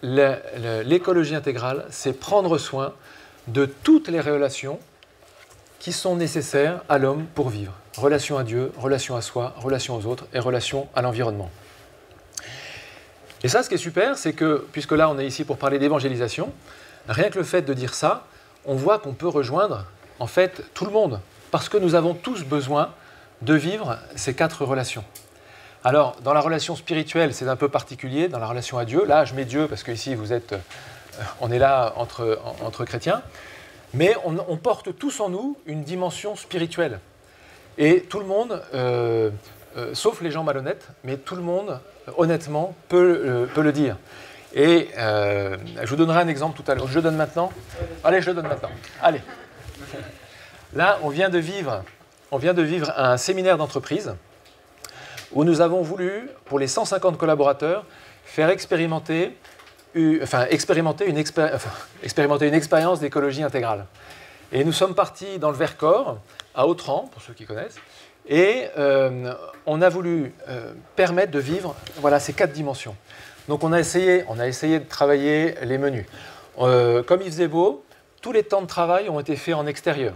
l'écologie intégrale, c'est prendre soin de toutes les relations qui sont nécessaires à l'homme pour vivre. Relation à Dieu, relation à soi, relation aux autres et relation à l'environnement. Et ça, ce qui est super, c'est que, puisque là, on est ici pour parler d'évangélisation, rien que le fait de dire ça, on voit qu'on peut rejoindre, en fait, tout le monde. Parce que nous avons tous besoin de vivre ces 4 relations. Alors, dans la relation spirituelle, c'est un peu particulier. Dans la relation à Dieu, là, je mets Dieu, parce qu'ici, on est là entre chrétiens. Mais on porte tous en nous une dimension spirituelle. Et tout le monde, sauf les gens malhonnêtes, mais tout le monde, honnêtement, peut le dire. Et je vous donnerai un exemple tout à l'heure. Je le donne maintenant. Allez, je le donne maintenant. Allez. Là, on vient de vivre un séminaire d'entreprise où nous avons voulu, pour les 150 collaborateurs, faire expérimenter une expérience d'écologie intégrale. Et nous sommes partis dans le Vercors, à Autrans, pour ceux qui connaissent, et on a voulu permettre de vivre ces 4 dimensions. Donc on a essayé de travailler les menus. Comme il faisait beau, tous les temps de travail ont été faits en extérieur.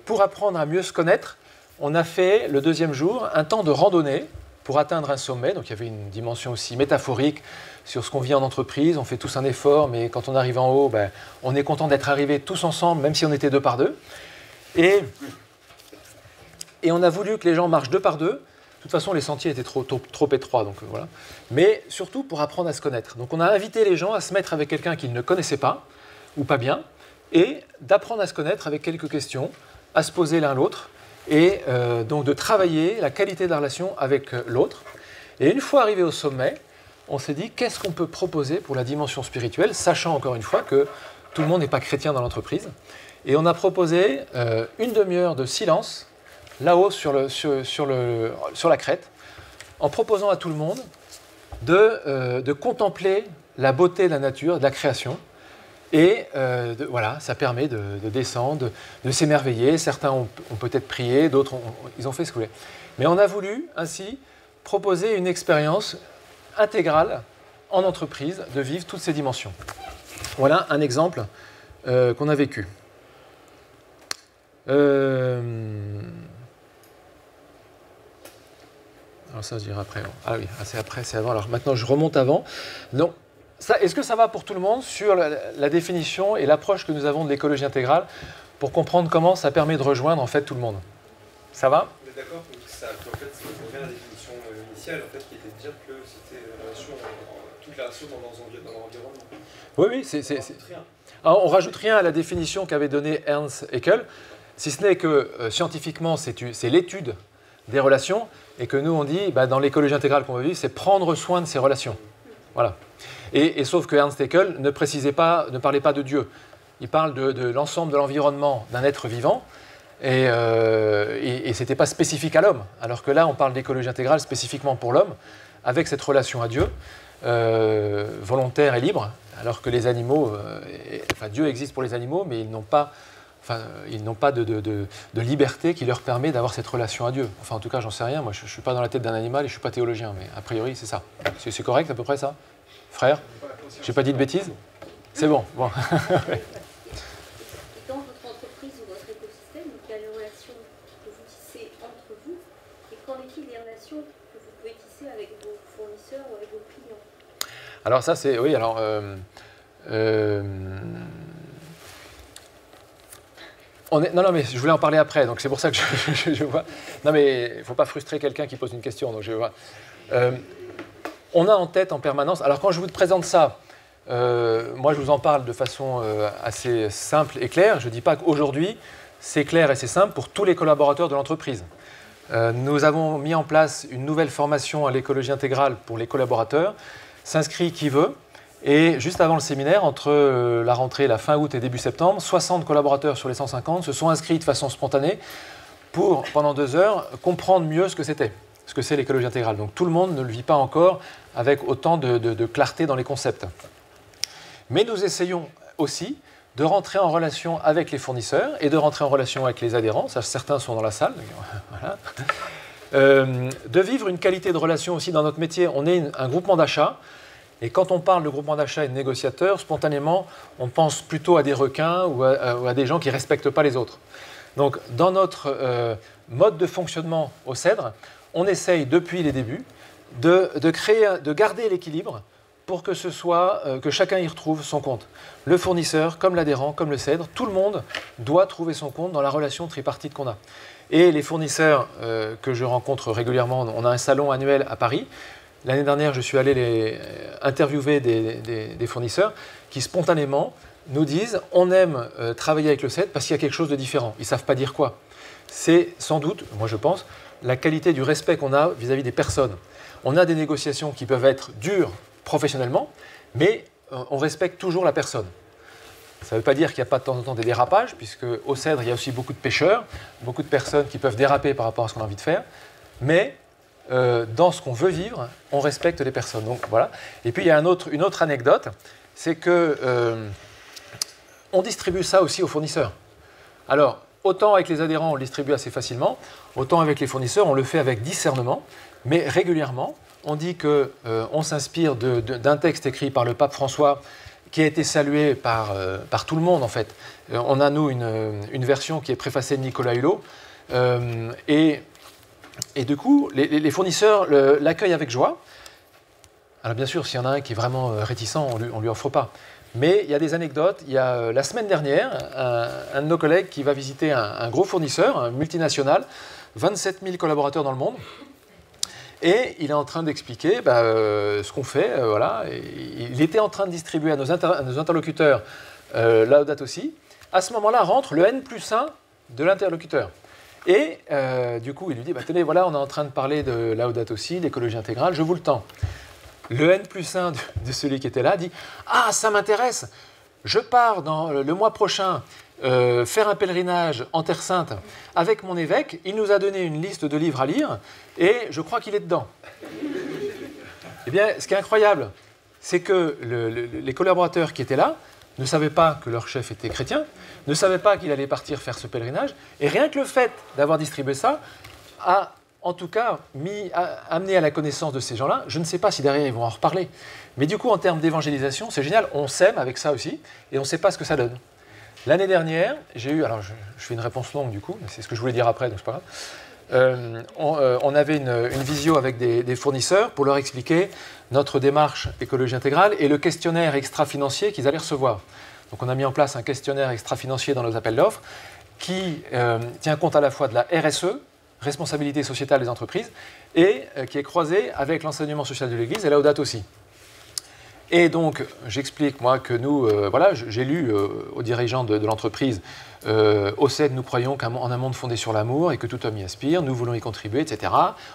Pour apprendre à mieux se connaître, on a fait le 2e jour un temps de randonnée pour atteindre un sommet. Donc il y avait une dimension aussi métaphorique sur ce qu'on vit en entreprise. On fait tous un effort, mais quand on arrive en haut, on est content d'être arrivés tous ensemble, même si on était 2 par 2. Et on a voulu que les gens marchent 2 par 2. De toute façon, les sentiers étaient trop étroits, donc voilà. Mais surtout pour apprendre à se connaître. Donc on a invité les gens à se mettre avec quelqu'un qu'ils ne connaissaient pas, ou pas bien, et d'apprendre à se connaître avec quelques questions, à se poser l'un l'autre, et donc de travailler la qualité de la relation avec l'autre. Et une fois arrivé au sommet, on s'est dit qu'est-ce qu'on peut proposer pour la dimension spirituelle, sachant encore une fois que tout le monde n'est pas chrétien dans l'entreprise. Et on a proposé une demi-heure de silence, là-haut sur la crête, en proposant à tout le monde de contempler la beauté de la nature, de la création. Et ça permet de descendre, de s'émerveiller. Certains ont peut-être prié, d'autres ils ont fait ce qu'ils voulaient. Mais on a voulu ainsi proposer une expérience intégrale en entreprise de vivre toutes ces dimensions. Voilà un exemple qu'on a vécu. Alors ça, je dirais après. Ah oui, c'est après, c'est avant. Alors maintenant, je remonte avant. Non. Est-ce que ça va pour tout le monde sur la définition et l'approche que nous avons de l'écologie intégrale pour comprendre comment ça permet de rejoindre en fait tout le monde? Ça va? On est d'accord que ça revient à la définition initiale en fait, qui était de dire que c'était toute la relation dans l'environnement. Oui. Alors, on ne rajoute rien à la définition qu'avait donnée Ernst Haeckel, si ce n'est que scientifiquement, c'est l'étude des relations et que nous, on dit, dans l'écologie intégrale qu'on veut vivre, c'est prendre soin de ces relations. Voilà. Et sauf que Ernst Haeckel ne parlait pas de Dieu. Il parle de l'ensemble de l'environnement d'un être vivant et ce n'était pas spécifique à l'homme. Alors que là, on parle d'écologie intégrale spécifiquement pour l'homme, avec cette relation à Dieu, volontaire et libre, alors que les animaux, Dieu existe pour les animaux, mais ils n'ont pas de liberté qui leur permet d'avoir cette relation à Dieu. Enfin, en tout cas, j'en sais rien. Moi, je ne suis pas dans la tête d'un animal et je ne suis pas théologien, mais a priori, c'est ça. C'est correct à peu près, ça? Frère? J'ai pas dit de bêtises? C'est bon. Dans votre entreprise ou votre écosystème, il y a les relations que vous tissez entre vous, et qu'en est-il des relations que vous pouvez tisser avec vos fournisseurs ou avec vos clients? Alors ça, c'est... Oui, alors... Non, mais je voulais en parler après, donc c'est pour ça que je vois... Non, mais il ne faut pas frustrer quelqu'un qui pose une question, donc je vois... On a en tête en permanence... Alors quand je vous présente ça, moi je vous en parle de façon assez simple et claire. Je ne dis pas qu'aujourd'hui, c'est clair et c'est simple pour tous les collaborateurs de l'entreprise. Nous avons mis en place une nouvelle formation à l'écologie intégrale pour les collaborateurs. S'inscrit qui veut. Et juste avant le séminaire, entre la rentrée, la fin août et début septembre, 60 collaborateurs sur les 150 se sont inscrits de façon spontanée pour, pendant 2 heures, comprendre mieux ce que c'était, ce que c'est l'écologie intégrale. Donc tout le monde ne le vit pas encore avec autant de clarté dans les concepts. Mais nous essayons aussi de rentrer en relation avec les fournisseurs et de rentrer en relation avec les adhérents. Ça, certains sont dans la salle. Voilà. De vivre une qualité de relation aussi dans notre métier. On est un groupement d'achat Et quand on parle de groupement d'achat et de négociateurs, spontanément, on pense plutôt à des requins ou à des gens qui ne respectent pas les autres. Donc, dans notre mode de fonctionnement au CEDRE, on essaye depuis les débuts de garder l'équilibre pour que que chacun y retrouve son compte. Le fournisseur, comme l'adhérent, comme le CEDRE, tout le monde doit trouver son compte dans la relation tripartite qu'on a. Et les fournisseurs que je rencontre régulièrement, on a un salon annuel à Paris. L'année dernière, je suis allé interviewer des fournisseurs qui spontanément nous disent « on aime travailler avec le CEDRE parce qu'il y a quelque chose de différent ». Ils ne savent pas dire quoi. C'est sans doute, moi je pense, la qualité du respect qu'on a vis-à-vis des personnes. On a des négociations qui peuvent être dures professionnellement, mais on respecte toujours la personne. Ça ne veut pas dire qu'il n'y a pas de temps en temps des dérapages, puisque au CEDRE, il y a aussi beaucoup de pêcheurs, beaucoup de personnes qui peuvent déraper par rapport à ce qu'on a envie de faire, mais dans ce qu'on veut vivre, on respecte les personnes. Donc, voilà. Et puis il y a une autre anecdote, c'est que on distribue ça aussi aux fournisseurs. Alors, autant avec les adhérents, on le distribue assez facilement, autant avec les fournisseurs, on le fait avec discernement, mais régulièrement, on dit qu'on s'inspire d'un texte écrit par le pape François qui a été salué par tout le monde, en fait. On a, nous, une version qui est préfacée de Nicolas Hulot. Et du coup, les fournisseurs l'accueillent avec joie. Alors bien sûr, s'il y en a un qui est vraiment réticent, on ne lui offre pas. Mais il y a des anecdotes. Il y a la semaine dernière, un de nos collègues qui va visiter un gros fournisseur, un multinational, 27 000 collaborateurs dans le monde. Et il est en train d'expliquer ce qu'on fait. Voilà. Il était en train de distribuer à nos interlocuteurs Laudato Si. À ce moment-là, rentre le N+1 de l'interlocuteur. Et du coup, il lui dit, tenez, voilà, on est en train de parler de Laudato Si, d'écologie intégrale, je vous le tends. Le N+1 de celui qui était là dit, ah, ça m'intéresse, je pars dans le mois prochain faire un pèlerinage en Terre Sainte avec mon évêque, il nous a donné une liste de livres à lire, et je crois qu'il est dedans. Eh bien, ce qui est incroyable, c'est que les collaborateurs qui étaient là ne savaient pas que leur chef était chrétien, ne savaient pas qu'il allait partir faire ce pèlerinage, et rien que le fait d'avoir distribué ça a, en tout cas, amené à la connaissance de ces gens-là. Je ne sais pas si derrière ils vont en reparler, mais du coup, en termes d'évangélisation, c'est génial, on s'aime avec ça aussi, et on ne sait pas ce que ça donne. L'année dernière, j'ai eu, alors je fais une réponse longue du coup, c'est ce que je voulais dire après, donc c'est pas grave. On avait une visio avec des fournisseurs pour leur expliquer notre démarche écologie intégrale et le questionnaire extra-financier qu'ils allaient recevoir. Donc on a mis en place un questionnaire extra-financier dans nos appels d'offres qui tient compte à la fois de la RSE, responsabilité sociétale des entreprises, et qui est croisé avec l'enseignement social de l'Église et Laudato Si. Et donc, j'explique, moi, que nous, voilà, j'ai lu aux dirigeants de l'entreprise, au CEDRE, nous croyons qu'en un monde fondé sur l'amour et que tout homme y aspire, nous voulons y contribuer, etc.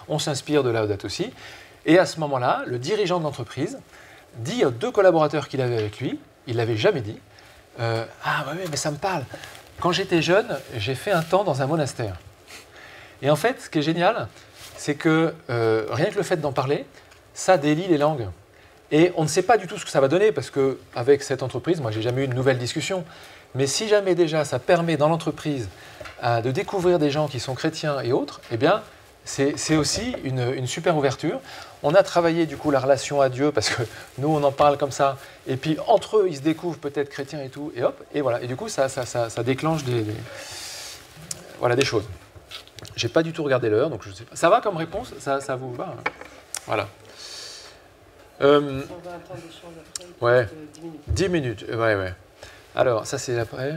On s'inspire de Laudato Si. Et à ce moment-là, le dirigeant de l'entreprise dit aux 2 collaborateurs qu'il avait avec lui, il ne l'avait jamais dit, ah oui, mais ça me parle. Quand j'étais jeune, j'ai fait un temps dans un monastère. Et en fait, ce qui est génial, c'est que rien que le fait d'en parler, ça délie les langues. Et on ne sait pas du tout ce que ça va donner, parce qu'avec cette entreprise, moi, je n'ai jamais eu une nouvelle discussion. Mais si jamais déjà ça permet dans l'entreprise de découvrir des gens qui sont chrétiens et autres, eh bien, c'est aussi une super ouverture. On a travaillé du coup la relation à Dieu, parce que nous, on en parle comme ça. Et puis, entre eux, ils se découvrent peut-être chrétiens et tout. Et hop, et voilà. Et du coup, ça déclenche voilà, des choses. Je n'ai pas du tout regardé l'heure, donc je sais pas. Ça va comme réponse? Ça vous va, hein? Voilà. On va attendre l'échange après. Ouais. 10 minutes. Ouais. Alors, ça c'est après.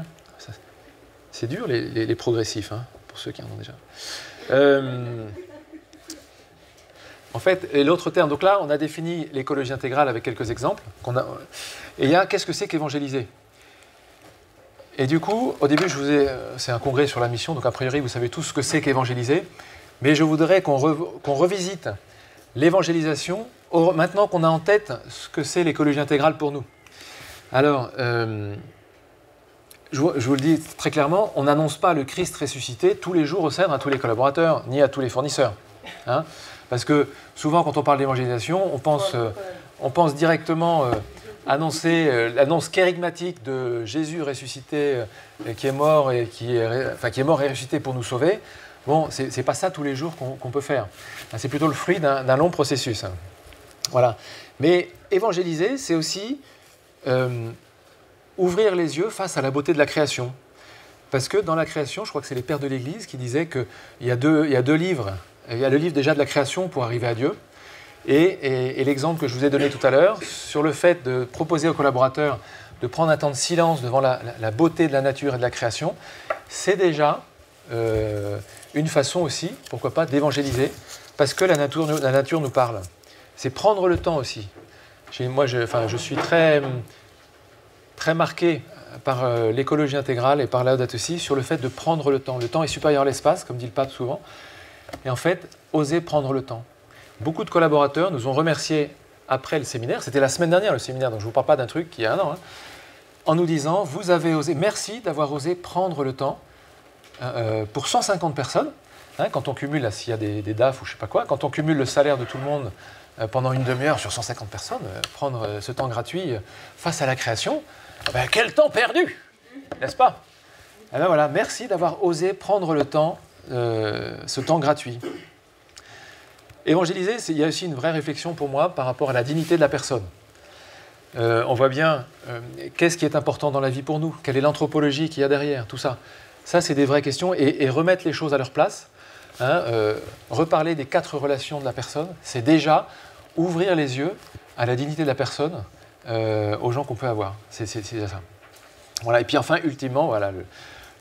C'est dur les progressifs, hein, pour ceux qui en ont déjà. En fait, et l'autre terme, donc là, on a défini l'écologie intégrale avec quelques exemples. Et il y a qu'est-ce que c'est qu'évangéliser? Et du coup, au début, c'est un congrès sur la mission, donc a priori, vous savez tous ce que c'est qu'évangéliser. Mais je voudrais qu'on revisite l'évangélisation maintenant qu'on a en tête ce que c'est l'écologie intégrale pour nous. Alors, je vous le dis très clairement, on n'annonce pas le Christ ressuscité tous les jours au CEDRE à tous les collaborateurs, ni à tous les fournisseurs. Hein, parce que souvent, quand on parle d'évangélisation, on pense directement annoncer l'annonce kérigmatique de Jésus ressuscité, qui est mort et qui est mort et ressuscité pour nous sauver. Bon, c'est pas ça tous les jours qu'on peut faire. C'est plutôt le fruit d'un long processus. Voilà. Mais évangéliser, c'est aussi ouvrir les yeux face à la beauté de la création. Parce que dans la création, je crois que c'est les pères de l'Église qui disaient qu'il y a deux livres. Il y a le livre déjà de la création pour arriver à Dieu. Et l'exemple que je vous ai donné tout à l'heure, sur le fait de proposer aux collaborateurs de prendre un temps de silence devant la beauté de la nature et de la création, c'est déjà une façon aussi, pourquoi pas, d'évangéliser, parce que la nature nous parle. C'est prendre le temps aussi. Moi, je suis très marqué par l'écologie intégrale et par Laudato Si sur le fait de prendre le temps. Le temps est supérieur à l'espace, comme dit le pape souvent. Et en fait, oser prendre le temps. Beaucoup de collaborateurs nous ont remerciés après le séminaire, c'était la semaine dernière le séminaire, donc je ne vous parle pas d'un truc qui a un an, en nous disant, vous avez osé, merci d'avoir osé prendre le temps pour 150 personnes, quand on cumule, là, s'il y a des DAF ou je ne sais pas quoi, quand on cumule le salaire de tout le monde pendant une demi-heure sur 150 personnes, prendre ce temps gratuit face à la création, ben, quel temps perdu, n'est-ce pas? Eh ben voilà, merci d'avoir osé prendre le temps, ce temps gratuit. Évangéliser, il y a aussi une vraie réflexion pour moi par rapport à la dignité de la personne. On voit bien qu'est-ce qui est important dans la vie pour nous, quelle est l'anthropologie qu'il y a derrière, tout ça. Ça, c'est des vraies questions et remettre les choses à leur place. Reparler des 4 relations de la personne, c'est déjà ouvrir les yeux à la dignité de la personne, aux gens qu'on peut avoir. C'est déjà ça. Voilà. Et puis enfin, ultimement, voilà,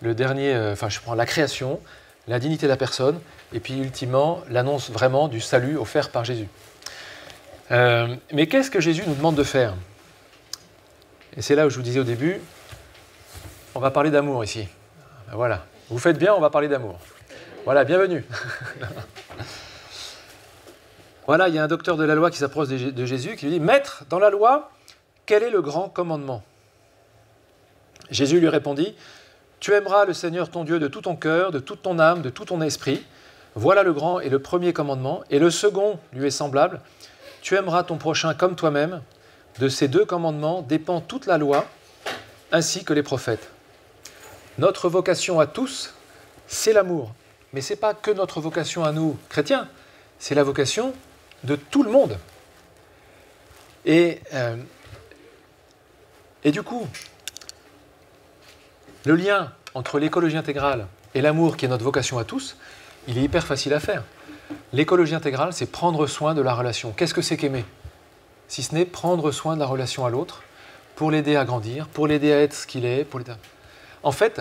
le dernier, je prends la création, la dignité de la personne, et puis ultimement, l'annonce vraiment du salut offert par Jésus. Mais qu'est-ce que Jésus nous demande de faire? Et c'est là où je vous disais au début, on va parler d'amour ici. Ben voilà, vous faites bien, on va parler d'amour. Voilà, bienvenue. Voilà, il y a un docteur de la loi qui s'approche de Jésus, qui lui dit « Maître, dans la loi, quel est le grand commandement ?» Jésus lui répondit « Tu aimeras le Seigneur ton Dieu de tout ton cœur, de toute ton âme, de tout ton esprit. Voilà le grand et le premier commandement. Et le second lui est semblable. Tu aimeras ton prochain comme toi-même. De ces 2 commandements dépend toute la loi, ainsi que les prophètes. » Notre vocation à tous, c'est l'amour. Mais ce n'est pas que notre vocation à nous, chrétiens, c'est la vocation de tout le monde. Et du coup, le lien entre l'écologie intégrale et l'amour, qui est notre vocation à tous, il est hyper facile à faire. L'écologie intégrale, c'est prendre soin de la relation. Qu'est-ce que c'est qu'aimer? Si ce n'est prendre soin de la relation à l'autre, pour l'aider à grandir, pour l'aider à être ce qu'il est. En fait,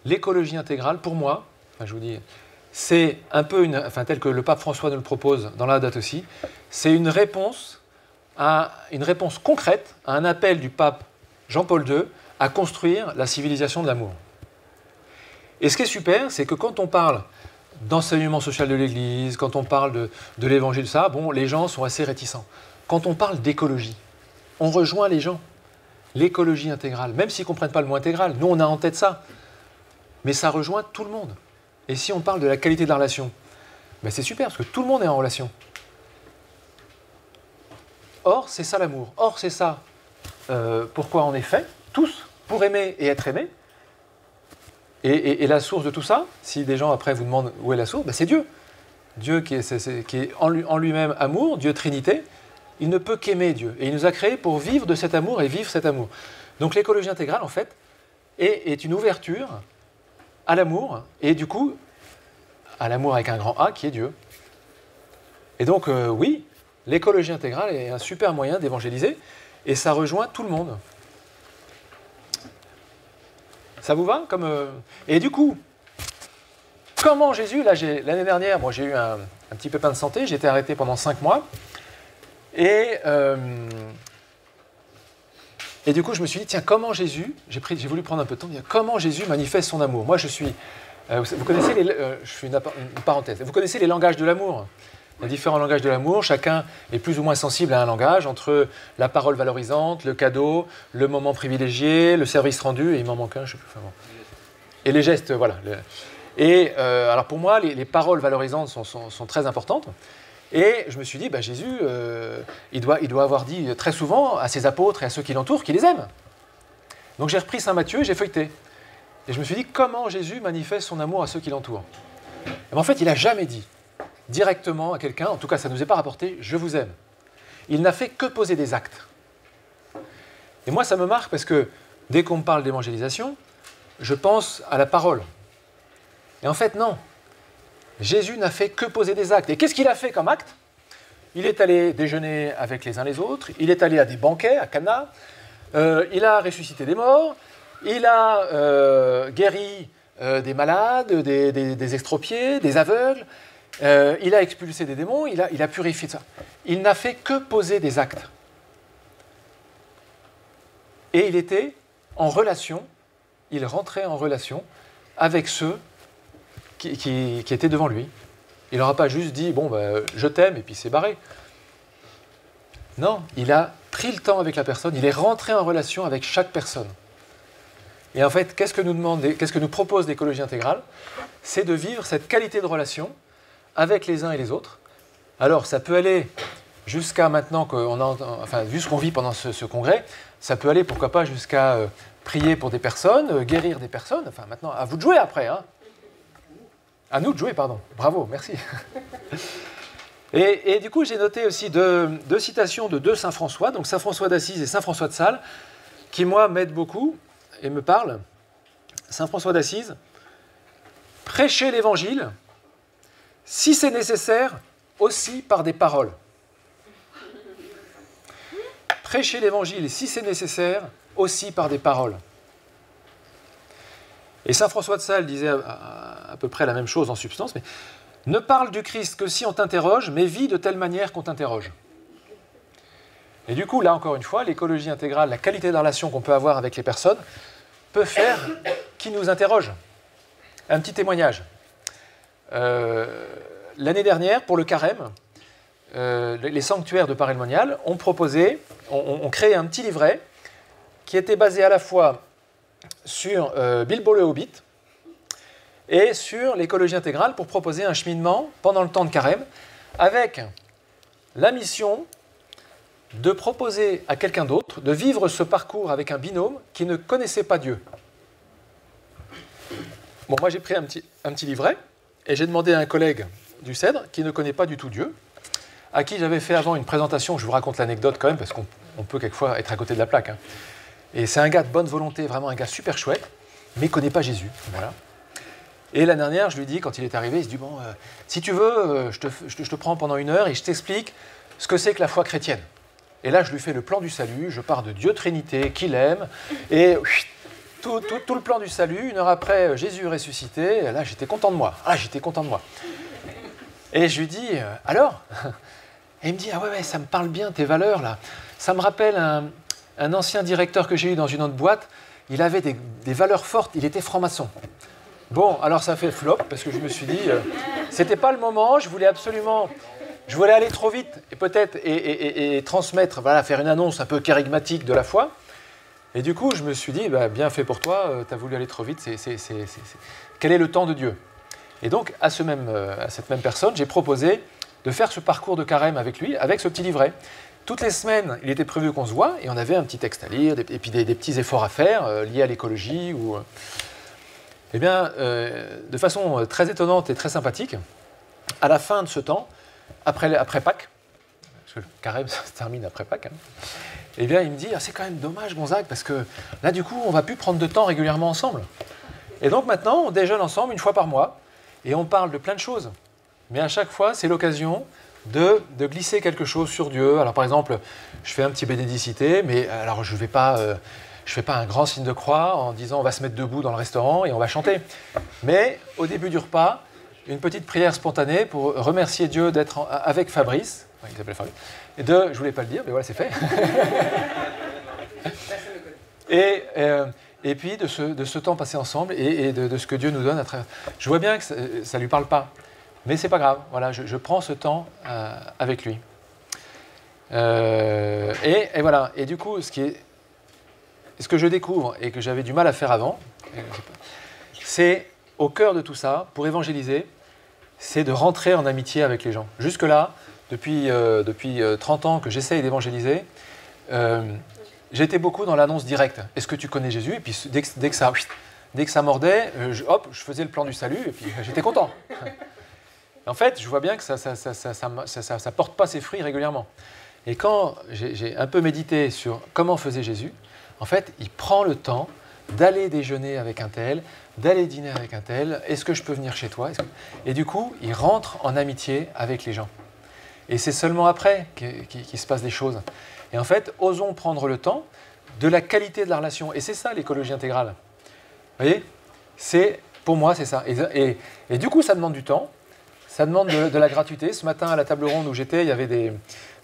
l'écologie intégrale, pour moi, je vous dis, c'est un peu tel que le pape François nous le propose dans la Laudato Si, c'est une réponse concrète à un appel du pape Jean-Paul II à construire la civilisation de l'amour. Et ce qui est super, c'est que quand on parle d'enseignement social de l'Église, quand on parle de l'évangile, les gens sont assez réticents. Quand on parle d'écologie, on rejoint les gens. L'écologie intégrale, même s'ils ne comprennent pas le mot intégral, nous on a en tête ça. Mais ça rejoint tout le monde. Et si on parle de la qualité de la relation, c'est super, parce que tout le monde est en relation. Or, c'est ça l'amour. Or, c'est ça pourquoi on est fait, tous, pour aimer et être aimé. Et la source de tout ça, si des gens après vous demandent où est la source, c'est Dieu. Dieu qui est en lui-même amour, Dieu Trinité, il ne peut qu'aimer Dieu. Et il nous a créés pour vivre de cet amour et vivre cet amour. Donc l'écologie intégrale, en fait, est une ouverture à l'amour, et du coup, à l'amour avec un grand A, qui est Dieu. Et donc, oui, l'écologie intégrale est un super moyen d'évangéliser, et ça rejoint tout le monde. Ça vous va Et du coup, comment Jésus, l'année dernière, j'ai eu un petit pépin de santé, j'ai été arrêté pendant 5 mois, et du coup, je me suis dit, tiens, comment Jésus, j'ai voulu prendre un peu de temps, comment Jésus manifeste son amour. Moi, je suis, vous connaissez, je fais une parenthèse, vous connaissez les langages de l'amour. Il y a différents langages de l'amour, chacun est plus ou moins sensible à un langage, entre la parole valorisante, le cadeau, le moment privilégié, le service rendu, et il m'en manque un, je ne sais plus. Enfin, bon. Et les gestes, voilà. Et alors pour moi, les paroles valorisantes sont très importantes. Et je me suis dit, Jésus, il doit avoir dit très souvent à ses apôtres et à ceux qui l'entourent qu'il les aime. Donc j'ai repris Saint Matthieu et j'ai feuilleté. Et je me suis dit, comment Jésus manifeste son amour à ceux qui l'entourent? En fait, il n'a jamais dit directement à quelqu'un, en tout cas ça ne nous est pas rapporté, je vous aime. il n'a fait que poser des actes. Et moi, ça me marque parce que dès qu'on me parle d'évangélisation, je pense à la parole. Et en fait, non. Jésus n'a fait que poser des actes. Et qu'est-ce qu'il a fait comme acte? Il est allé déjeuner avec les uns les autres, il est allé à des banquets à Cana, il a ressuscité des morts, il a guéri des malades, des extropiés, des aveugles, il a expulsé des démons, il a purifié ça. Il n'a fait que poser des actes. Et il était en relation, il rentrait en relation avec ceux qui étaient devant lui. Il n'aura pas juste dit « bon, je t'aime » et puis c'est barré. Non, il a pris le temps avec la personne, il est rentré en relation avec chaque personne. Et en fait, qu'est-ce que nous propose l'écologie intégrale? C'est de vivre cette qualité de relation avec les uns et les autres. Alors, ça peut aller jusqu'à maintenant, vu ce qu'on vit pendant ce congrès, ça peut aller, pourquoi pas, jusqu'à prier pour des personnes, guérir des personnes. Enfin, maintenant, à vous de jouer après, hein. À nous de jouer, pardon. Bravo, merci. Et du coup, j'ai noté aussi deux citations de deux Saint François, donc Saint François d'Assise et Saint François de Sales, qui, moi, m'aident beaucoup et me parlent. Saint François d'Assise, « Prêchez l'Évangile, si c'est nécessaire, aussi par des paroles. » Prêchez l'Évangile, si c'est nécessaire, aussi par des paroles. Et Saint François de Sales disait à peu près la même chose en substance, mais ne parle du Christ que si on t'interroge, mais vis de telle manière qu'on t'interroge. Et du coup, là encore une fois, l'écologie intégrale, la qualité de relation qu'on peut avoir avec les personnes, peut faire qui nous interroge. Un petit témoignage. L'année dernière, pour le carême, les sanctuaires de Paray-le-Monial ont créé un petit livret qui était basé à la fois sur Bilbo le Hobbit et sur l'écologie intégrale pour proposer un cheminement pendant le temps de carême avec la mission de proposer à quelqu'un d'autre de vivre ce parcours avec un binôme qui ne connaissait pas Dieu. Bon, moi j'ai pris un petit livret et j'ai demandé à un collègue du Cèdre qui ne connaît pas du tout Dieu, à qui j'avais fait avant une présentation, je vous raconte l'anecdote quand même parce qu'on peut quelquefois être à côté de la plaque, hein. Et c'est un gars de bonne volonté, vraiment un gars super chouette, mais il ne connaît pas Jésus. Voilà. Et la dernière, je lui dis, quand il est arrivé, il se dit, bon, si tu veux, je te prends pendant 1 heure et je t'explique ce que c'est que la foi chrétienne. Et là, je lui fais le plan du salut, je pars de Dieu Trinité, qu'il aime, et tout le plan du salut. 1 heure après, Jésus ressuscité, et là, j'étais content de moi. Ah, j'étais content de moi. Et je lui dis, alors? Et il me dit, ah ouais, ça me parle bien, tes valeurs, là. Ça me rappelle un ancien directeur que j'ai eu dans une autre boîte, il avait des valeurs fortes, il était franc-maçon. Bon, alors ça fait flop, parce que je me suis dit, c'était pas le moment, je voulais aller trop vite, et peut-être, et transmettre, voilà, faire une annonce un peu charismatique de la foi. Et du coup, je me suis dit, bien fait pour toi, tu as voulu aller trop vite, quel est le temps de Dieu? Et donc, à cette même personne, j'ai proposé de faire ce parcours de carême avec lui, avec ce petit livret. Toutes les semaines, il était prévu qu'on se voit, et on avait un petit texte à lire, et puis des petits efforts à faire, liés à l'écologie. Eh bien, de façon très étonnante et très sympathique, à la fin de ce temps, après Pâques, parce que le carême ça se termine après Pâques, hein, eh bien, il me dit, c'est quand même dommage, Gonzague, parce que là, du coup, on ne va plus prendre de temps régulièrement ensemble. Et donc maintenant, on déjeune ensemble 1 fois par mois, et on parle de plein de choses. Mais à chaque fois, c'est l'occasion de glisser quelque chose sur Dieu. Alors par exemple, je fais un petit bénédicité, mais alors je ne fais pas un grand signe de croix en disant on va se mettre debout dans le restaurant et on va chanter. Mais au début du repas, une petite prière spontanée pour remercier Dieu d'être avec Fabrice. Il s'appelait Fabrice. Et je ne voulais pas le dire, mais voilà, c'est fait. Et puis de ce temps passé ensemble et de ce que Dieu nous donne à travers. Je vois bien que ça ne lui parle pas. Mais c'est pas grave, voilà, je prends ce temps avec lui. Et voilà, et du coup, ce que je découvre et que j'avais du mal à faire avant, c'est au cœur de tout ça, pour évangéliser, c'est de rentrer en amitié avec les gens. Jusque-là, depuis 30 ans que j'essaye d'évangéliser, j'étais beaucoup dans l'annonce directe. Est-ce que tu connais Jésus? Et puis dès que ça mordait, je faisais le plan du salut et puis j'étais content. En fait, je vois bien que ça ne porte pas ses fruits régulièrement. Et quand j'ai un peu médité sur comment faisait Jésus, en fait, il prend le temps d'aller déjeuner avec un tel, d'aller dîner avec un tel, est-ce que je peux venir chez toi? Et du coup, il rentre en amitié avec les gens. Et c'est seulement après qu'il se passe des choses. Et en fait, osons prendre le temps de la qualité de la relation. Et c'est ça l'écologie intégrale. Vous voyez? Pour moi, c'est ça. Et du coup, ça demande du temps, ça demande de la gratuité. Ce matin, à la table ronde où j'étais, il y avait des...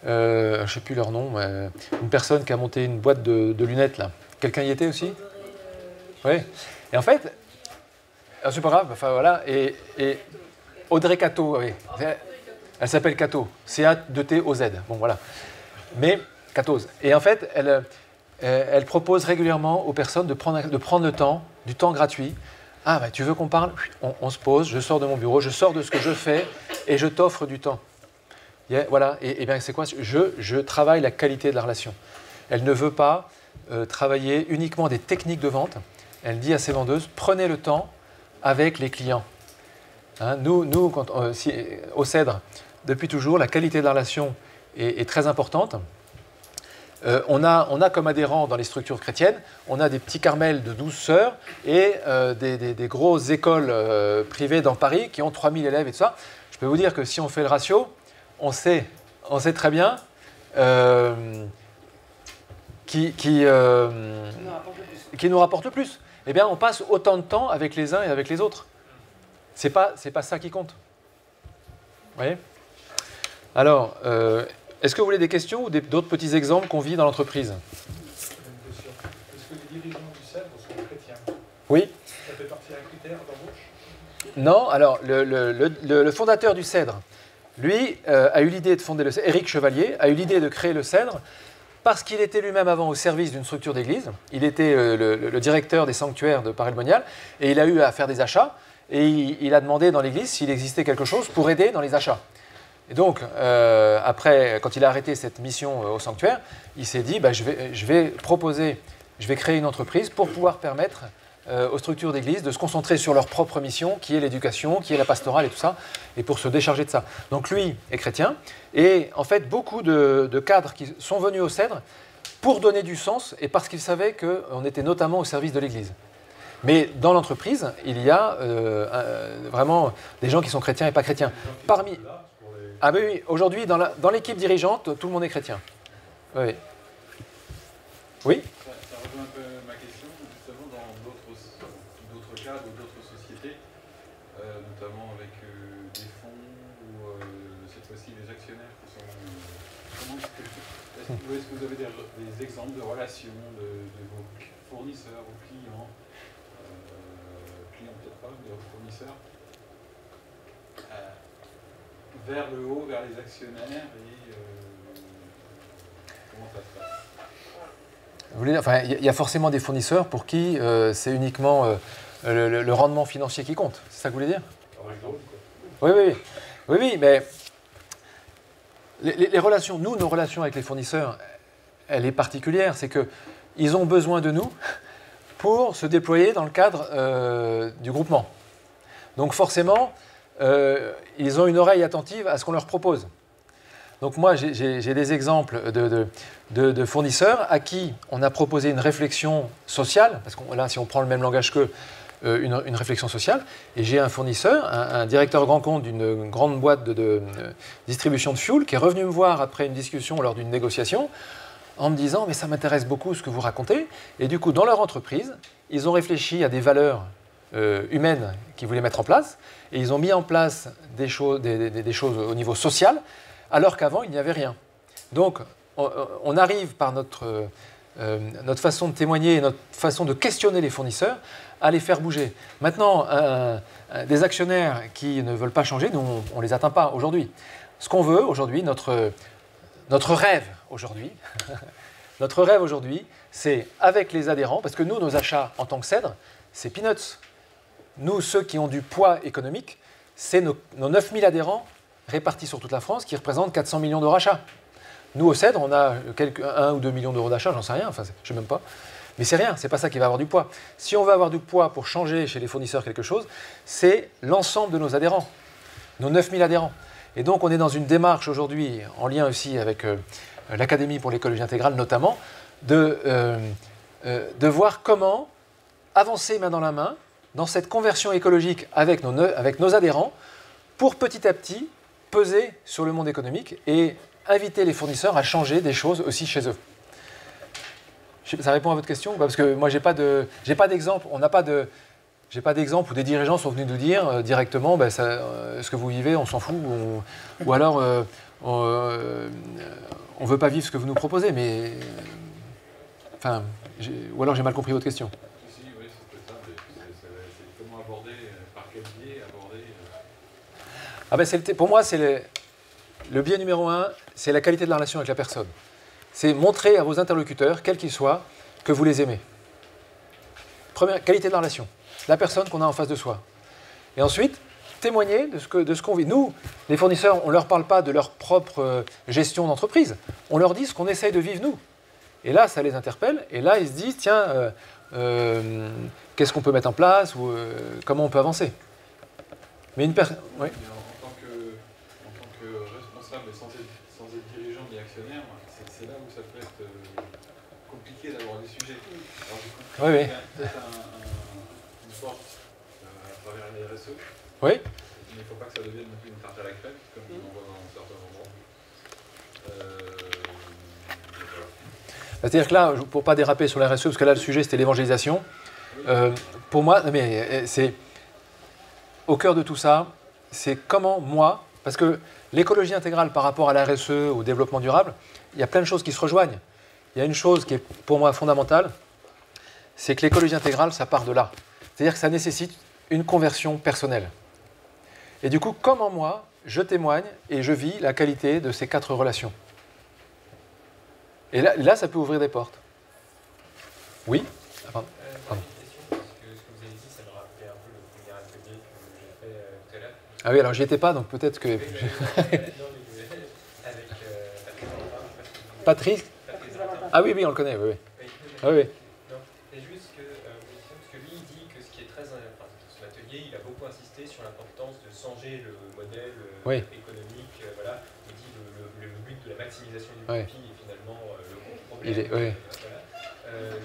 je ne sais plus leur nom, une personne qui a monté une boîte de lunettes, là. Quelqu'un y était aussi? Oui. Et en fait, c'est pas grave, enfin voilà, et Audrey Cato, oui. Elle s'appelle Cato, C-A-T-O-Z, bon voilà. Mais, Catose. Et en fait, elle propose régulièrement aux personnes de prendre le temps, du temps gratuit. Ah, bah, tu veux qu'on parle? On se pose, je sors de mon bureau, je sors de ce que je fais et je t'offre du temps. Voilà, et bien c'est quoi? Je travaille la qualité de la relation. Elle ne veut pas travailler uniquement des techniques de vente. Elle dit à ses vendeuses, prenez le temps avec les clients. Hein, nous au Cèdre, depuis toujours, la qualité de la relation est très importante. On a comme adhérents dans les structures chrétiennes, on a des petits carmels de 12 sœurs et des grosses écoles privées dans Paris qui ont 3000 élèves et tout ça. Je peux vous dire que si on fait le ratio, on sait très bien qui nous rapporte le plus. Eh bien, on passe autant de temps avec les uns et avec les autres. C'est pas ça qui compte. Vous voyez? Alors, est-ce que vous voulez des questions ou d'autres petits exemples qu'on vit dans l'entreprise? Est-ce que les dirigeants du Cèdre sont chrétiens? Oui. Ça fait partie d'un critère d'embauche? Non, alors le fondateur du Cèdre, lui, a eu l'idée de fonder le Cèdre, Éric Chevalier, a eu l'idée de créer le Cèdre parce qu'il était lui-même avant au service d'une structure d'église. Il était le directeur des sanctuaires de Paray-le-Monial et il a eu à faire des achats et il a demandé dans l'église s'il existait quelque chose pour aider dans les achats. Et donc, après, quand il a arrêté cette mission au sanctuaire, il s'est dit, je vais créer une entreprise pour pouvoir permettre aux structures d'église de se concentrer sur leur propre mission, qui est l'éducation, qui est la pastorale et tout ça, et pour se décharger de ça. Donc lui est chrétien, et en fait, beaucoup de cadres qui sont venus au Cèdre pour donner du sens, et parce qu'ils savaient qu'on était notamment au service de l'église. Mais dans l'entreprise, il y a vraiment des gens qui sont chrétiens et pas chrétiens. Parmi... Ah oui, aujourd'hui, dans l'équipe dirigeante, tout le monde est chrétien. Oui. Oui? Ça rejoint un peu ma question, justement, dans d'autres cadres ou d'autres sociétés, notamment avec des fonds ou cette fois-ci des actionnaires qui sont... Est-ce que vous avez des exemples de relations de vos fournisseurs ou clients, clients peut-être pas, mais vos fournisseurs, vers le haut, vers les actionnaires et comment ça se passe? Vous voulez dire, enfin, il y a forcément des fournisseurs pour qui c'est uniquement le rendement financier qui compte. C'est ça que vous voulez dire? Par exemple, quoi. Oui, mais les relations, nos relations avec les fournisseurs, elle est particulière. C'est qu'ils ont besoin de nous pour se déployer dans le cadre du groupement. Donc forcément, ils ont une oreille attentive à ce qu'on leur propose. Donc moi, j'ai des exemples de fournisseurs à qui on a proposé une réflexion sociale, parce que là, si on prend le même langage qu'eux, une réflexion sociale, et j'ai un fournisseur, un directeur grand compte d'une grande boîte de distribution de fuel, qui est revenu me voir après une discussion lors d'une négociation, en me disant « mais ça m'intéresse beaucoup ce que vous racontez », et du coup, dans leur entreprise, ils ont réfléchi à des valeurs humaines qu'ils voulaient mettre en place, et ils ont mis en place des choses au niveau social, alors qu'avant, il n'y avait rien. Donc, on arrive par notre façon de témoigner et notre façon de questionner les fournisseurs à les faire bouger. Maintenant, des actionnaires qui ne veulent pas changer, nous, on ne les atteint pas aujourd'hui. Ce qu'on veut aujourd'hui, notre rêve aujourd'hui, notre rêve aujourd'hui, c'est avec les adhérents, parce que nous, nos achats en tant que Cèdre, c'est peanuts. Nous, ceux qui ont du poids économique, c'est nos 9000 adhérents répartis sur toute la France qui représentent 400 millions d'euros d'achats. Nous, au Cèdre, on a 1 ou 2 millions d'euros d'achats, j'en sais rien, enfin, je ne sais même pas. Mais c'est rien, c'est pas ça qui va avoir du poids. Si on veut avoir du poids pour changer chez les fournisseurs quelque chose, c'est l'ensemble de nos adhérents, nos 9000 adhérents. Et donc, on est dans une démarche aujourd'hui, en lien aussi avec l'Académie pour l'écologie intégrale notamment, de voir comment avancer main dans la main dans cette conversion écologique avec nos adhérents pour petit à petit peser sur le monde économique et inviter les fournisseurs à changer des choses aussi chez eux. Ça répond à votre question? Parce que moi, j'ai pas d'exemple. J'ai pas d'exemple où des dirigeants sont venus nous dire directement ce que vous vivez, on s'en fout, ou alors on veut pas vivre ce que vous nous proposez. Mais enfin, ou alors j'ai mal compris votre question. Si, oui, c'est ça. C'est comment aborder, par quel biais aborder. Pour moi, c'est le biais numéro 1, c'est la qualité de la relation avec la personne. C'est montrer à vos interlocuteurs, quels qu'ils soient, que vous les aimez. Première, qualité de la relation. La personne qu'on a en face de soi. Et ensuite, témoigner de ce qu'on vit. Nous, les fournisseurs, on ne leur parle pas de leur propre gestion d'entreprise. On leur dit ce qu'on essaye de vivre, nous. Et là, ça les interpelle. Et là, ils se disent, tiens, qu'est-ce qu'on peut mettre en place ou comment on peut avancer. Mais une personne... Oui. En tant que responsable, sans être dirigeant ni actionnaire, c'est là où ça peut être compliqué d'avoir des sujets. Alors j'ai compris Oui. qu'il y a peut-être une porte à travers les RSE, Oui. mais il ne faut pas que ça devienne non plus une tarte à la crème, comme on voit dans certains endroits. Voilà. C'est-à-dire que là, pour ne pas déraper sur la RSE, parce que là, le sujet, c'était l'évangélisation, pour moi, mais c'est au cœur de tout ça, c'est comment moi, parce que l'écologie intégrale par rapport à la RSE, au développement durable, il y a plein de choses qui se rejoignent. Il y a une chose qui est pour moi fondamentale, c'est que l'écologie intégrale, ça part de là. C'est-à-dire que ça nécessite une conversion personnelle. Et du coup, comment moi, je témoigne et je vis la qualité de ces 4 relations. Et là, ça peut ouvrir des portes. Oui. Pardon. Parce que ce que vous avez dit, ça me rappelait un peu le premier atelier que j'ai fait tout à l'heure. Ah oui, alors j'y étais pas, donc peut-être que... Patrice. Ah oui, on le connaît, oui. Ah oui. Non, c'est juste que, parce que lui, il dit que ce qui est très... Enfin, son atelier, il a beaucoup insisté sur l'importance de changer le modèle économique. Voilà. Il dit le but de la maximisation du profit est finalement le gros problème. Voilà.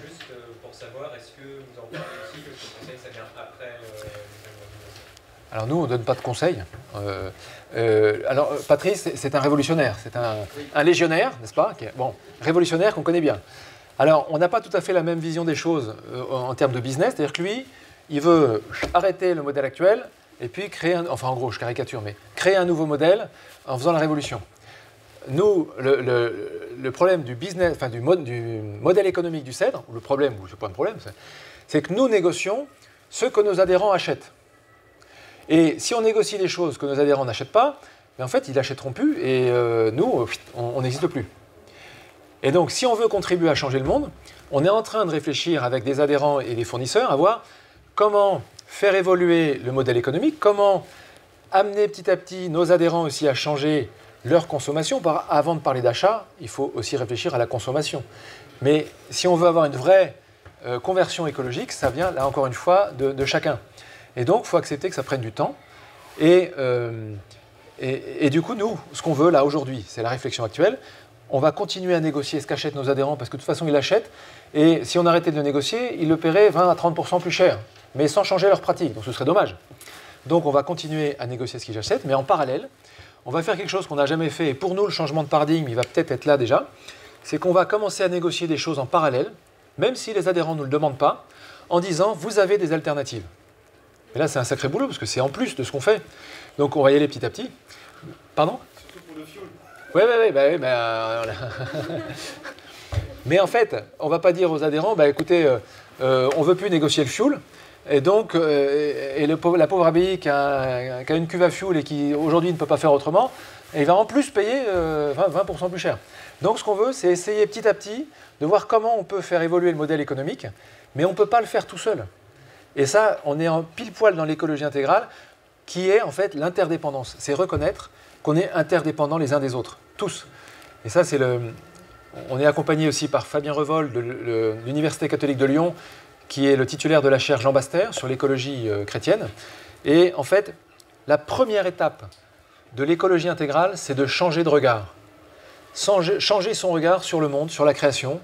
Juste pour savoir, est-ce que vous en parlez aussi, que ce conseil, ça vient après Alors nous, on ne donne pas de conseils. Alors Patrice, c'est un révolutionnaire, c'est un légionnaire, n'est-ce pas? Bon, révolutionnaire qu'on connaît bien. Alors, on n'a pas tout à fait la même vision des choses en termes de business, c'est-à-dire que lui, il veut arrêter le modèle actuel et puis créer enfin en gros, je caricature, mais créer un nouveau modèle en faisant la révolution. Nous, le problème du business, enfin du modèle économique du CEDRE, ou le problème, ou c'est pas un problème, c'est que nous négocions ce que nos adhérents achètent. Et si on négocie des choses que nos adhérents n'achètent pas, en fait, ils n'achèteront plus et nous, on n'existe plus. Et donc, si on veut contribuer à changer le monde, on est en train de réfléchir avec des adhérents et des fournisseurs à voir comment faire évoluer le modèle économique, comment amener petit à petit nos adhérents aussi à changer leur consommation. Avant de parler d'achat, il faut aussi réfléchir à la consommation. Mais si on veut avoir une vraie conversion écologique, ça vient, là encore une fois, de chacun. Et donc, il faut accepter que ça prenne du temps. Et du coup, nous, ce qu'on veut là aujourd'hui, c'est la réflexion actuelle. On va continuer à négocier ce qu'achètent nos adhérents parce que de toute façon, ils l'achètent. Et si on arrêtait de le négocier, ils le paieraient 20 à 30% plus cher, mais sans changer leur pratique. Donc ce serait dommage. Donc on va continuer à négocier ce qu'ils achètent, mais en parallèle, on va faire quelque chose qu'on n'a jamais fait. Et pour nous, le changement de paradigme, il va peut-être être là déjà. C'est qu'on va commencer à négocier des choses en parallèle, même si les adhérents ne nous le demandent pas, en disant « vous avez des alternatives ». Et là, c'est un sacré boulot, parce que c'est en plus de ce qu'on fait. Donc, on va y aller petit à petit. Pardon? Surtout pour le fuel. Oui. Mais en fait, on ne va pas dire aux adhérents, écoutez, on ne veut plus négocier le fuel. Et donc, la pauvre abbaye qui a une cuve à fuel et qui, aujourd'hui, ne peut pas faire autrement, il va en plus payer 20% plus cher. Donc, ce qu'on veut, c'est essayer petit à petit de voir comment on peut faire évoluer le modèle économique, mais on ne peut pas le faire tout seul. Et ça, on est en pile poil dans l'écologie intégrale, qui est en fait l'interdépendance. C'est reconnaître qu'on est interdépendants les uns des autres, tous. Et ça, on est accompagné aussi par Fabien Revol de l'Université catholique de Lyon, qui est le titulaire de la chaire Jean Baster sur l'écologie chrétienne. Et en fait, la première étape de l'écologie intégrale, c'est de changer de regard. changer son regard sur le monde, sur la création.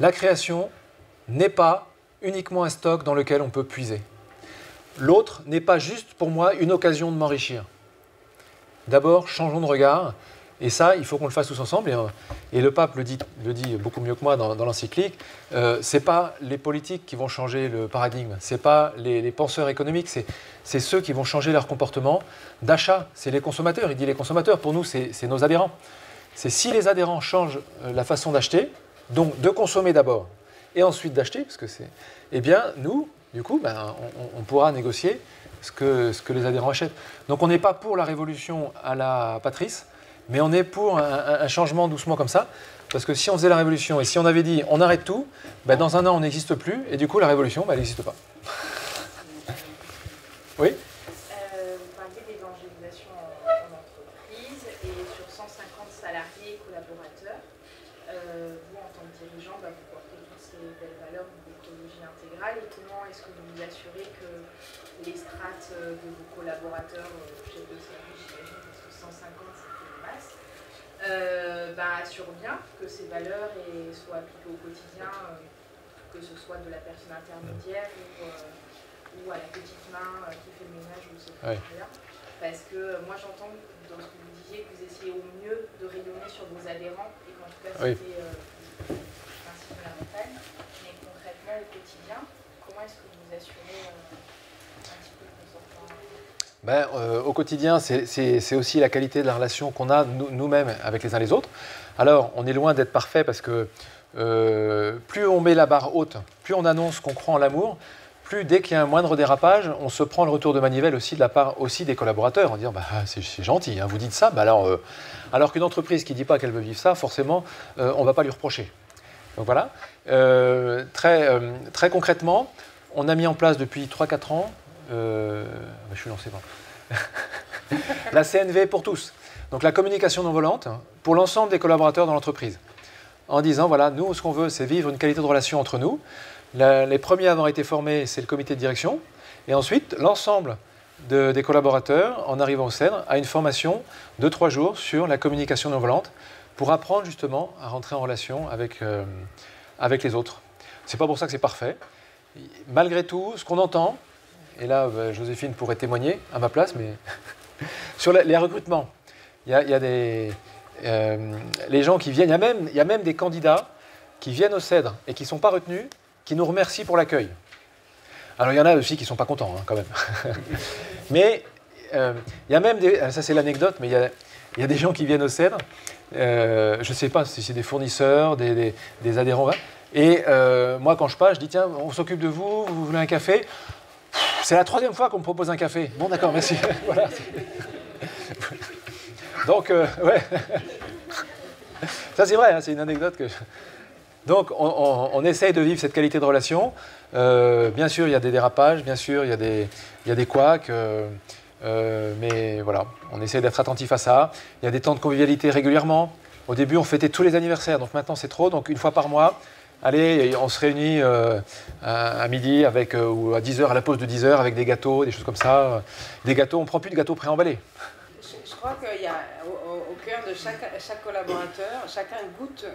La création n'est pas uniquement un stock dans lequel on peut puiser. L'autre n'est pas juste pour moi une occasion de m'enrichir. D'abord, changeons de regard. Et ça, il faut qu'on le fasse tous ensemble. Et le pape le dit beaucoup mieux que moi dans l'encyclique. Ce n'est pas les politiques qui vont changer le paradigme. Ce n'est pas les penseurs économiques. C'est ceux qui vont changer leur comportement d'achat. C'est les consommateurs. Il dit les consommateurs. Pour nous, c'est nos adhérents. C'est si les adhérents changent la façon d'acheter, donc de consommer d'abord et ensuite d'acheter, parce que c'est, eh bien, nous, du coup, on pourra négocier ce que les adhérents achètent. Donc on n'est pas pour la révolution à la Patrice, mais on est pour un changement doucement comme ça, parce que si on faisait la révolution et si on avait dit on arrête tout, dans un an on n'existe plus, et du coup la révolution, elle n'existe pas. Oui ? Vous parliez d'évangélisation en entreprise, et sur 150 salariés et collaborateurs, vous en tant que dirigeant, vous portez toutes ces belles valeurs de l'écologie intégrale, et comment est-ce que vous vous assurez que les strates de vos collaborateurs, chefs de service, j'imagine, parce que 150 c'est une masse, assurent bien que ces valeurs soient appliquées au quotidien, que ce soit de la personne intermédiaire ou à la petite main qui fait le ménage ou le secrétariat. Parce que moi j'entends dans ce que vous disiez que vous essayez au mieux de rayonner sur vos adhérents et qu'en tout cas c'était le principe fondamental. Mais concrètement au quotidien, comment est-ce que vous vous assurez un petit peu de consentement? Au quotidien, c'est aussi la qualité de la relation qu'on a nous-mêmes avec les uns les autres. Alors, on est loin d'être parfait parce que plus on met la barre haute, plus on annonce qu'on croit en l'amour, plus dès qu'il y a un moindre dérapage, on se prend le retour de manivelle aussi de la part aussi des collaborateurs en disant c'est gentil, hein, vous dites ça, alors qu'une entreprise qui ne dit pas qu'elle veut vivre ça, forcément, on ne va pas lui reprocher. Donc voilà. Très concrètement, on a mis en place depuis 3-4 ans, je suis lancé, la CNV pour tous. Donc la communication non volante pour l'ensemble des collaborateurs dans l'entreprise. En disant, voilà, nous, ce qu'on veut, c'est vivre une qualité de relation entre nous. Les premiers à avoir été formés, c'est le comité de direction. Et ensuite, l'ensemble des collaborateurs, en arrivant au CEDRE, a une formation de 3 jours sur la communication non volante pour apprendre justement à rentrer en relation avec les autres. C'est pas pour ça que c'est parfait. Malgré tout, ce qu'on entend, et là, Joséphine pourrait témoigner à ma place, mais sur les recrutements, il y a les gens qui viennent, il y a même des candidats qui viennent au CEDRE et qui ne sont pas retenus, qui nous remercient pour l'accueil. Alors il y en a aussi qui ne sont pas contents, hein, quand même. Mais il y a même ça c'est l'anecdote, mais il y a des gens qui viennent au CEDRE, je ne sais pas si c'est des fournisseurs, des adhérents, et moi quand je passe, je dis tiens, on s'occupe de vous, vous voulez un café? C'est la 3e fois qu'on me propose un café. Bon d'accord, merci. Voilà. Donc, ouais. Ça c'est vrai, hein, c'est une anecdote que... Donc, on essaye de vivre cette qualité de relation. Bien sûr, il y a des dérapages, bien sûr, il y a des couacs, mais voilà, on essaie d'être attentif à ça. Il y a des temps de convivialité régulièrement. Au début, on fêtait tous les anniversaires, donc maintenant c'est trop. Donc, une fois par mois, allez, on se réunit à midi ou à 10h, à la pause de 10h, avec des gâteaux, des choses comme ça. Des gâteaux, on ne prend plus de gâteaux préemballés. Je crois qu'il y a au cœur de chaque collaborateur, chacun goûte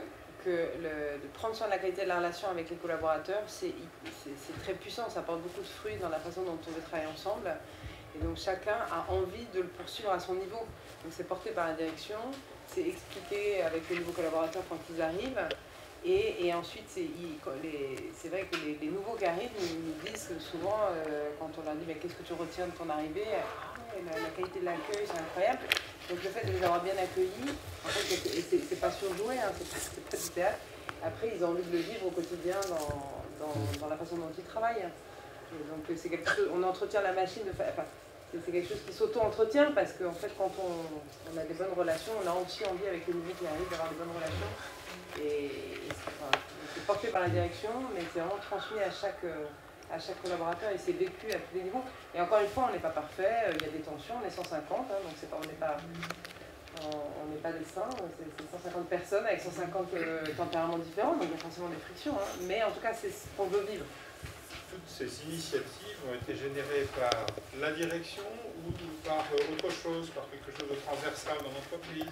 que de prendre soin de la qualité de la relation avec les collaborateurs, c'est très puissant, ça apporte beaucoup de fruits dans la façon dont on veut travailler ensemble. Et donc chacun a envie de le poursuivre à son niveau. Donc c'est porté par la direction, c'est expliqué avec les nouveaux collaborateurs quand ils arrivent. Et ensuite, c'est vrai que les nouveaux qui arrivent nous disent que souvent, quand on leur dit qu'est-ce que tu retiens de ton arrivée, la qualité de l'accueil, c'est incroyable. Donc le fait de les avoir bien accueillis, en fait, c'est pas surjoué, hein, c'est pas du théâtre. Après, ils ont envie de le vivre au quotidien dans la façon dont ils travaillent. Et donc c'est quelque chose, on entretient la machine, c'est quelque chose qui s'auto-entretient parce qu'en fait, quand on a des bonnes relations, on a aussi envie avec les nouveaux qui arrivent d'avoir des bonnes relations. Et c'est porté par la direction, mais c'est vraiment transmis à chaque collaborateur et c'est vécu à tous les niveaux. Et encore une fois, on n'est pas parfait, il y a des tensions, on est 150, hein, donc on n'est pas des saints, c'est 150 personnes avec 150 tempéraments différents, donc il y a forcément des frictions, hein, mais en tout cas, c'est ce qu'on veut vivre. Toutes ces initiatives ont été générées par la direction ou par autre chose, par quelque chose de transversal dans l'entreprise?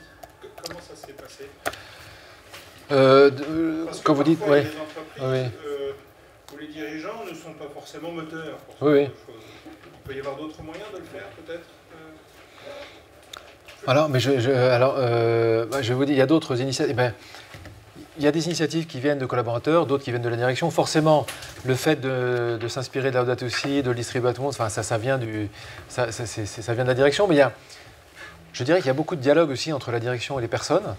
Comment ça s'est passé? Quand vous dites, ouais. oui. Les entreprises où les dirigeants ne sont pas forcément moteurs pour ce Oui, genre de choses. Il peut y avoir d'autres moyens de le faire, peut-être Alors, mais je vais vous dire, il y a d'autres initiatives. Il y a des initiatives qui viennent de collaborateurs, d'autres qui viennent de la direction. Forcément, le fait de s'inspirer de Laudato Si, de le distribuer à tout le monde, enfin, ça vient de la direction. Mais je dirais qu'il y a beaucoup de dialogue aussi entre la direction et les personnes.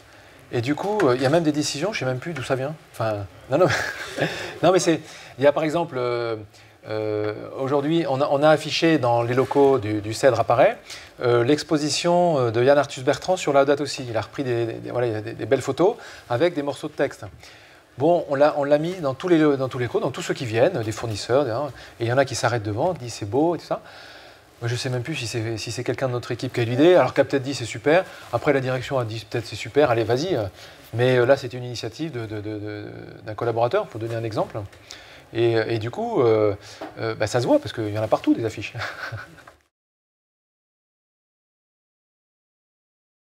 Et du coup, il y a même des décisions, je ne sais même plus d'où ça vient. Enfin, non, mais il y a par exemple, aujourd'hui, on a affiché dans les locaux du CEDRE à Paris l'exposition de Yann Arthus Bertrand sur Laudato Si. Il a repris des belles photos avec des morceaux de texte. Bon, on l'a mis dans tous les locaux, dans tous ceux qui viennent, des fournisseurs, et il y en a qui s'arrêtent devant, disent c'est beau et tout ça. Moi, je ne sais même plus si c'est quelqu'un de notre équipe qui a eu l'idée, alors qu'elle a peut-être dit c'est super. Après, la direction a dit peut-être c'est super, allez, vas-y. Mais là, c'était une initiative d'un collaborateur, pour donner un exemple. Et du coup, ça se voit, parce qu'il y en a partout des affiches.